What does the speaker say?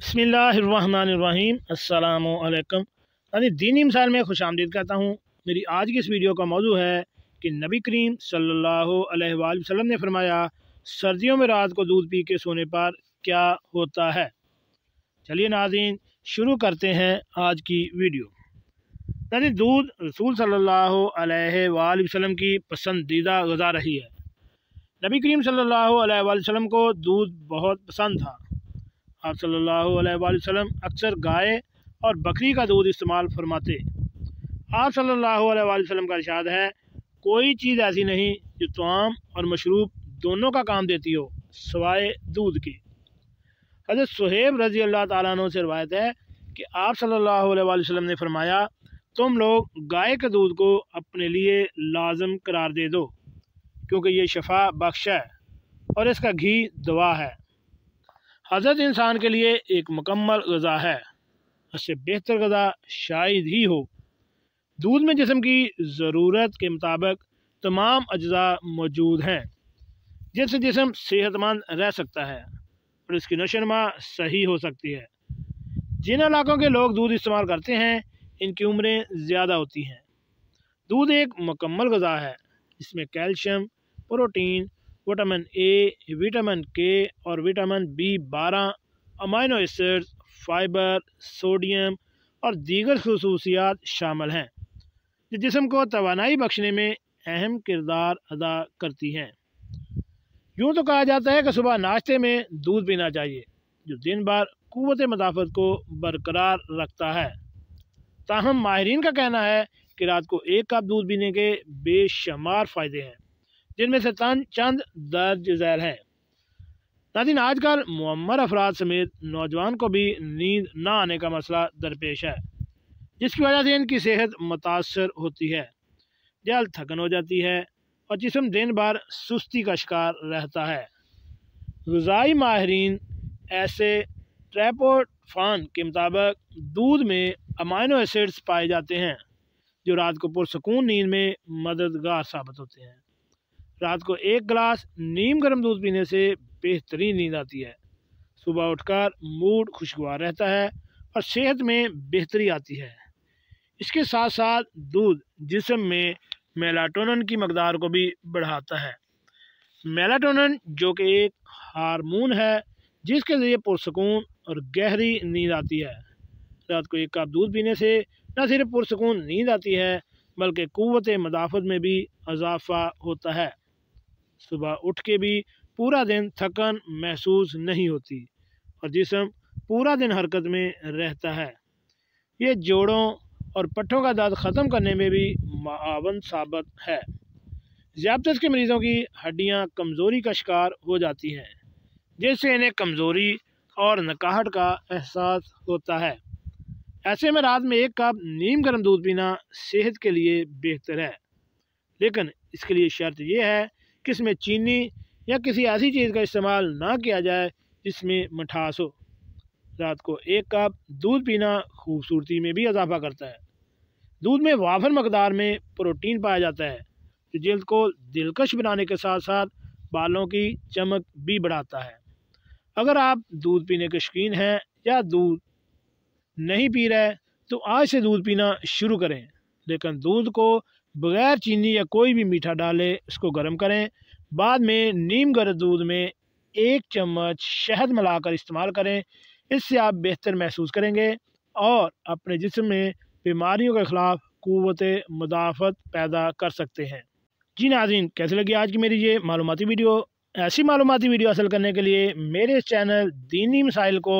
बिस्मिल्लाहिर्रहमानिर्रहीम अस्सलामुअलैकुम। दीनी मिसाल में खुश आमदीद कहता हूँ। मेरी आज की इस वीडियो का मौजू है कि नबी करीम सल्लल्लाहु अलैहि वसल्लम ने फरमाया, सर्दियों में रात को दूध पी के सोने पर क्या होता है। चलिए नाज़रीन, शुरू करते हैं आज की वीडियो। दूध रसूल सल्लल्लाहु अलैहि वसल्लम की पसंदीदा ग़िज़ा रही है। नबी करीम सल्लल्लाहु अलैहि वसल्लम को दूध बहुत पसंद था। आप सल्लल्लाहु अलैहि वसल्लम अक्सर गाय और बकरी का दूध इस्तेमाल फरमाते। आप सल्लल्लाहु अलैहि वसल्लम का इरशाद है, कोई चीज़ ऐसी नहीं जो तआम और मशरूब दोनों का काम देती हो सिवाय दूध की। हज़रत सुहैब रज़ी अल्लाह ताला अन्हु से रवायत है कि आप सल्लल्लाहु अलैहि वसल्लम ने फरमाया, तुम लोग गाय के दूध को अपने लिए लाजम करार दे दो, क्योंकि ये शफा बख्श है और इसका घी दवा है। हज़रत इंसान के लिए एक मुकम्मल ग़िज़ा है, इससे बेहतर ग़िज़ा शायद ही हो। दूध में जिस्म की ज़रूरत के मुताबिक तमाम अज्जा मौजूद हैं, जिससे जिस्म सेहतमंद रह सकता है और इसकी नशोनुमा सही हो सकती है। जिन इलाकों के लोग दूध इस्तेमाल करते हैं, इनकी उम्रें ज़्यादा होती हैं। दूध एक मुकम्मल ग़िज़ा है, इसमें calcium, protein, vitamin A, vitamin के और vitamin B12, amino acids, fibre, sodium और दीगर खसूसियात शामिल हैं, जो जिस्म को तवानाई बख्शने में अहम किरदार अदा करती हैं। यूँ तो कहा जाता है कि सुबह नाश्ते में दूध पीना चाहिए, जो दिन भर क़ुव्वत मदाफ़त को बरकरार रखता है। ताहम माहिरीन का कहना है कि रात को एक कप दूध पीने के बेशुमार फ़ायदे हैं, जिनमें से चंद दर्ज झैल हैं। नाज़रीन, आजकल मुअम्मर अफराद समेत नौजवान को भी नींद ना आने का मसला दरपेश है, जिसकी वजह से इनकी सेहत मुतासर होती है, जल्द थकन हो जाती है और जिस्म दिन भर सुस्ती का शिकार रहता है। ग़िज़ाई माहिरीन ऐसे ट्रिप्टोफ़ैन के मुताबिक दूध में अमीनो एसिड्स पाए जाते हैं, जो रात को पुरसकून नींद में मददगार साबित होते हैं। रात को एक गिलास नीम गर्म दूध पीने से बेहतरीन नींद आती है। सुबह उठकर मूड खुशगवार रहता है और सेहत में बेहतरी आती है। इसके साथ साथ दूध जिस्म में मेलाटोनिन की मकदार को भी बढ़ाता है। मेलाटोनिन जो कि एक हार्मोन है, जिसके ज़रिए पुरसकून और गहरी नींद आती है। रात को एक कप दूध पीने से न सिर्फ पुरसकून नींद आती है, बल्कि क़ुव्वत मदाफ़त में भी इजाफ़ा होता है। सुबह उठ के भी पूरा दिन थकन महसूस नहीं होती और जिस्म पूरा दिन हरकत में रहता है। ये जोड़ों और पट्ठों का दर्द ख़त्म करने में भी मुआवन साबित है। ज़ियादत के मरीज़ों की हड्डियां कमज़ोरी का शिकार हो जाती हैं, जिससे इन्हें कमज़ोरी और नकाहट का एहसास होता है। ऐसे में रात में एक कप नीम गर्म दूध पीना सेहत के लिए बेहतर है, लेकिन इसके लिए शर्त यह है कि इसमें चीनी या किसी ऐसी चीज़ का इस्तेमाल ना किया जाए जिसमें मिठास हो। रात को एक कप दूध पीना खूबसूरती में भी इजाफा करता है। दूध में वाफर मकदार में प्रोटीन पाया जाता है, जो जल्द को दिलकश बनाने के साथ साथ बालों की चमक भी बढ़ाता है। अगर आप दूध पीने के शौकीन हैं या दूध नहीं पी रहे, तो आज से दूध पीना शुरू करें, लेकिन दूध को बग़ैर चीनी या कोई भी मीठा डाले इसको गर्म करें। बाद में नीम गर्म दूध में 1 चम्मच शहद मिलाकर इस्तेमाल करें। इससे आप बेहतर महसूस करेंगे और अपने जिस्म में बीमारियों के ख़िलाफ़ क़ुव्वत मदाफ़त पैदा कर सकते हैं। जी नाज़रीन, कैसे लगी आज की मेरी ये मालूमाती वीडियो। ऐसी मालूमाती वीडियो हासिल करने के लिए मेरे इस चैनल दीनी मसाइल को